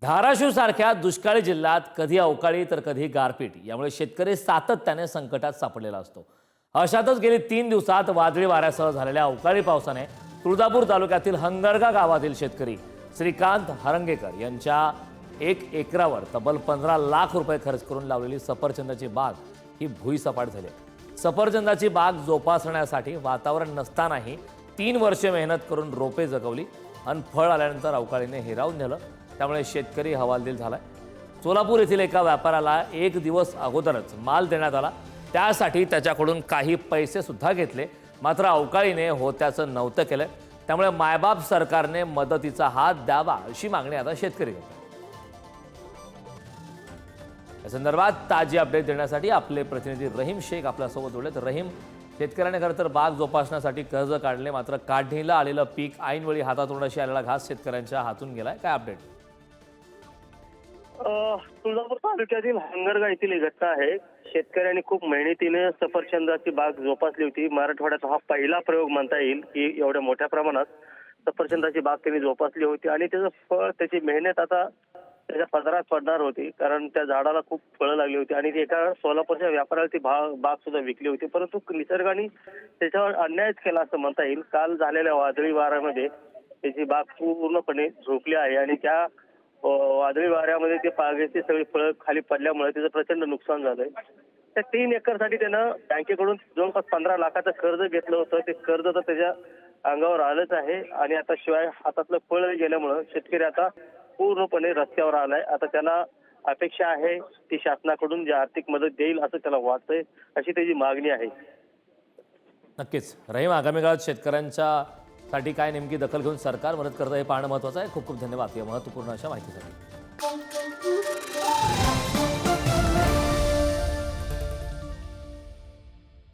धाराशिव सारख्या दुष्काळी जिल्ह्यात कधी अवकाळी तर कधी गारपीट यामुळे शेतकरी सातत्याने संकटात सापडलेला असतो। अशातच गेली 3 दिवसात वादळी वाऱ्यासह झालेल्या अवकाळी पावसाने तुळजापूर तालुक्यातील हंगरगा गावातील शेतकरी श्रीकांत हरंगेकर यांच्या 1 एकरावर तब्बल 15 लाख रुपये खर्च करून लावलेली सफरचंदाची बाग ही भुईसपाट झाली। सफरचंदाची बाग जोपासण्यासाठी वातावरण नसतानाही 3 वर्षे मेहनत करून रोपे जगवली आणि फळ आल्यानंतर अवकाळीने हिरावून नेलं। त्यामुळे शेतकरी हवालदिल झालाय। सोलापूर येथील एका व्यापाऱ्याला 1 दिवस अगोदरच माल देण्यात आला, त्यासाठी त्याच्याकडून काही पैसे सुद्धा घेतले, मात्र अवकाळीने होत्याचं नव्हतं केलं। त्यामुळे मायबाप सरकारने मदतीचा हात द्यावा अशी मागणी आता शेतकरी करतात। या संदर्भात ताजी अपडेट देण्यासाठी आपले प्रतिनिधी रहीम शेख आपल्यासोबत जोडलेत। रहीम, शेतकऱ्याने खरं तर बाग जोपासण्यासाठी कर्ज काढले, मात्र काढणीला आलेलं पीक ऐनवेळी हातातोंडाशी आलेला घास शेतकऱ्यांच्या हातून गेलाय, काय अपडेट? तुळजापूर तालुक्यातील हंगरगा येथील घटना आहे। शेतकऱ्यांनी खूप मेहनतीने सफरचंदाची बाग जोपासली होती। मराठवाड्यात हा पहिला प्रयोग म्हणता येईल की एवढ्या मोठ्या प्रमाणात सफरचंदाची बाग त्यांनी जोपासली होती आणि त्याचं फळ, त्याची मेहनत आता त्याच्या पदरात पडणार होती, कारण त्या झाडाला खूप फळं लागली होती आणि एका सोलापूरच्या व्यापाऱ्याला ती बाग सुद्धा विकली होती। परंतु निसर्गाने त्याच्यावर अन्यायच केला असं म्हणता येईल। काल झालेल्या वादळी वाऱ्यामध्ये त्याची बाग पूर्णपणे झोपली आहे आणि त्या वादळी वाऱ्यामध्ये ते बागेची सगळी फळं खाली पडल्यामुळे त्याचं प्रचंड नुकसान झालंय। त्या 3 एकरसाठी त्यानं बँकेकडून जवळपास 15 लाखाचं कर्ज घेतलं होतं। ते कर्ज तर त्याच्या अंगावर आलंच आहे आणि आता शिवाय हातातलं फळ गेल्यामुळं शेतकरी आता पूर्णपणे रस्त्यावर आलाय। आता त्याला अपेक्षा आहे ती शासनाकडून जी आर्थिक मदत देईल असं त्याला वाटतंय, अशी त्याची मागणी आहे। नक्कीच रहीम, आगामी काळात शेतकऱ्यांच्यासाठी काय नेमकी दखल घेऊन सरकार मदत करतं हे पाहणं महत्त्वाचं आहे। खूप खूप धन्यवाद या महत्त्वपूर्ण अशा माहितीसाठी।